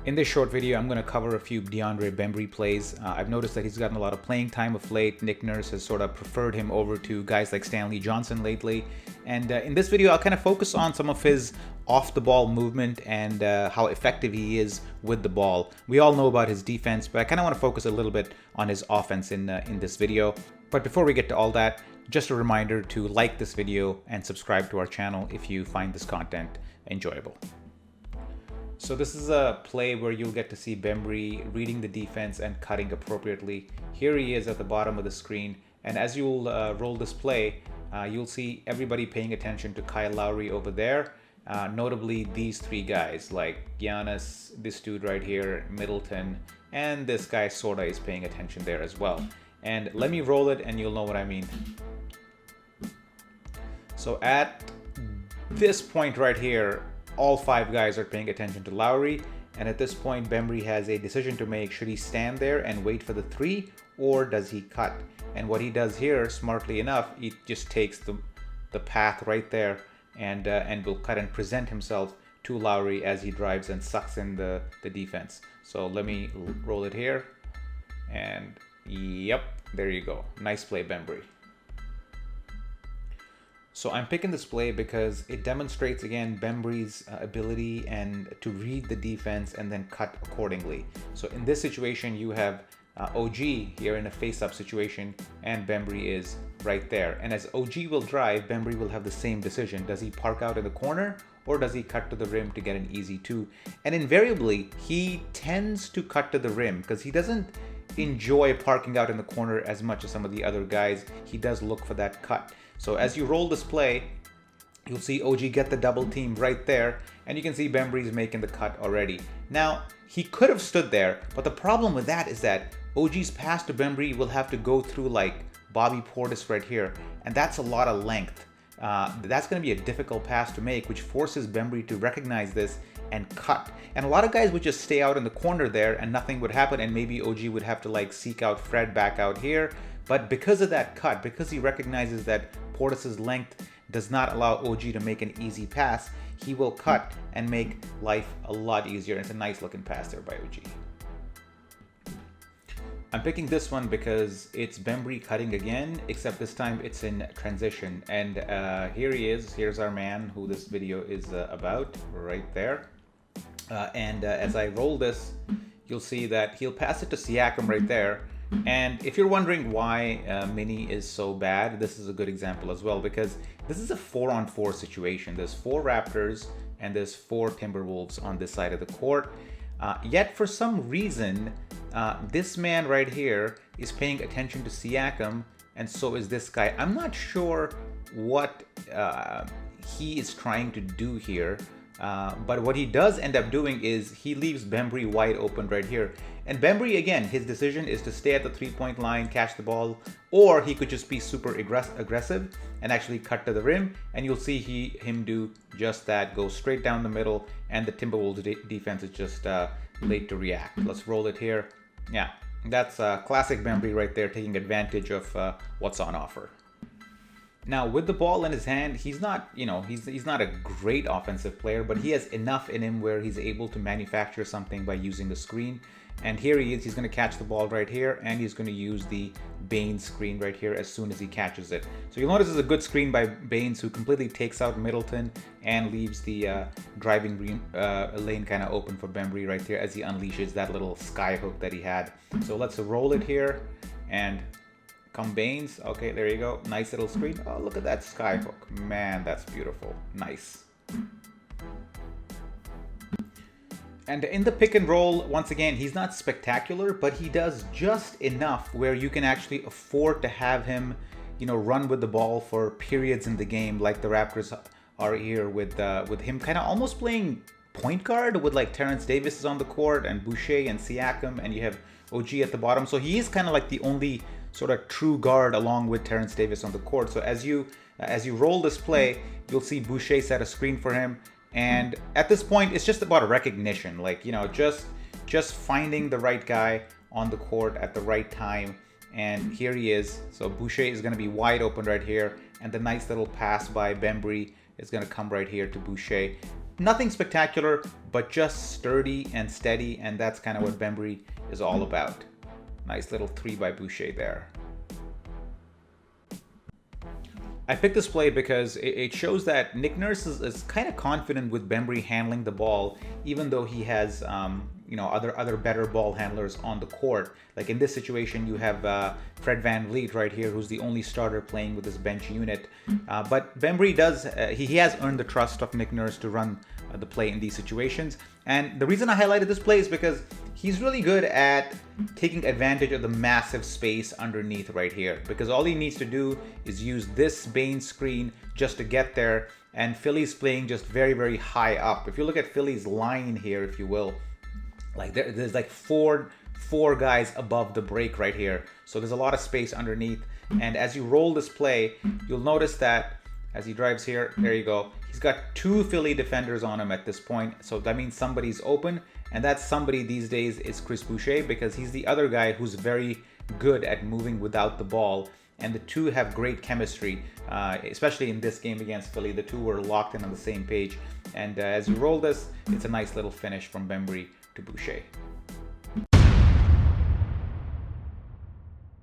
In this short video, I'm going to cover a few DeAndre Bembry plays. I've noticed that he's gotten a lot of playing time of late. Nick Nurse has sort of preferred him over to guys like Stanley Johnson lately. And in this video, I'll kind of focus on some of his off-the-ball movement and how effective he is with the ball. We all know about his defense, but I kind of want to focus a little bit on his offense in this video. But before we get to all that, just a reminder to like this video and subscribe to our channel if you find this content enjoyable. So this is a play where you'll get to see Bembry reading the defense and cutting appropriately. Here he is at the bottom of the screen, and as you'll roll this play, you'll see everybody paying attention to Kyle Lowry over there. Notably these three guys like Giannis, this dude right here, Middleton, and this guy sorta is paying attention there as well. And let me roll it and you'll know what I mean. So at this point right here, all five guys are paying attention to Lowry, and at this point Bembry has a decision to make. Should he stand there and wait for the three, or does he cut? And what he does here, smartly enough, he just takes the path right there and will cut and present himself to Lowry as he drives and sucks in the defense. So let me roll it here, and yep, there you go. Nice play, Bembry. So I'm picking this play because it demonstrates again Bembry's ability and to read the defense and then cut accordingly. So in this situation, you have OG here in a face-up situation, and Bembry is right there. And as OG will drive, Bembry will have the same decision. Does he park out in the corner, or does he cut to the rim to get an easy two? And invariably, he tends to cut to the rim because he doesn't enjoy parking out in the corner as much as some of the other guys. He does look for that cut. So as you roll this play, you'll see OG get the double team right there, and you can see Bembry's making the cut already. Now, he could have stood there, but the problem with that is that OG's pass to Bembry will have to go through like Bobby Portis right here, and that's a lot of length. That's going to be a difficult pass to make, which forces Bembry to recognize this and cut. And a lot of guys would just stay out in the corner there and nothing would happen, and maybe OG would have to like seek out Fred back out here. But because of that cut, because he recognizes that Portis's length does not allow OG to make an easy pass, he will cut and make life a lot easier. It's a nice looking pass there by OG. I'm picking this one because it's Bembry cutting again, except this time it's in transition. And here he is. Here's our man who this video is about, right there. As I roll this, you'll see that he'll pass it to Siakam right there. And if you're wondering why Mini is so bad, this is a good example as well, because this is a 4-on-4 situation. There's 4 Raptors and there's 4 Timberwolves on this side of the court. Yet for some reason, this man right here is paying attention to Siakam, and so is this guy. I'm not sure what he is trying to do here, but what he does end up doing is he leaves Bembry wide open right here. And Bembry, again, his decision is to stay at the three-point line, catch the ball, or he could just be super aggressive and actually cut to the rim, and you'll see him do just that, go straight down the middle, and the Timberwolves defense is just late to react. Let's roll it here. Yeah, that's classic Bembry right there, taking advantage of what's on offer. Now, with the ball in his hand, he's not, he's not a great offensive player, but he has enough in him where he's able to manufacture something by using the screen. And here he is. He's going to catch the ball right here, and he's going to use the Baines screen right here as soon as he catches it. So you'll notice it's a good screen by Baines, who completely takes out Middleton and leaves the driving lane kind of open for Bembry right here as he unleashes that little sky hook that he had. So let's roll it here, and come Baines. Okay, there you go. Nice little screen. Oh, look at that sky hook. Man, that's beautiful. Nice. And in the pick and roll, once again, he's not spectacular, but he does just enough where you can actually afford to have him, run with the ball for periods in the game, like the Raptors are here with him kind of almost playing point guard with like Terrence Davis is on the court and Boucher and Siakam, and you have OG at the bottom. So he is kind of like the only sort of true guard along with Terrence Davis on the court. So as you roll this play, you'll see Boucher set a screen for him. And at this point, it's just about a recognition, like, just finding the right guy on the court at the right time. And here he is. So Boucher is going to be wide open right here. And the nice little pass by Bembry is going to come right here to Boucher. Nothing spectacular, but just sturdy and steady, and that's kind of what Bembry is all about. Nice little 3 by Boucher there. I picked this play because it shows that Nick Nurse is kind of confident with Bembry handling the ball, even though he has other better ball handlers on the court. Like in this situation, you have Fred VanVleet right here, who's the only starter playing with his bench unit. But Bembry he has earned the trust of Nick Nurse to run the play in these situations. And the reason I highlighted this play is because he's really good at taking advantage of the massive space underneath right here, because all he needs to do is use this Bane screen just to get there, and Philly's playing just very, very high up. If you look at Philly's line here, if you will, like there's like four guys above the break right here, so there's a lot of space underneath. And as you roll this play, you'll notice that as he drives here, there you go, he's got 2 Philly defenders on him at this point, so that means somebody's open, and that somebody these days is Chris Boucher, because he's the other guy who's very good at moving without the ball, and the two have great chemistry, especially in this game against Philly. The two were locked in on the same page, and as you roll this, it's a nice little finish from Bembry to Boucher.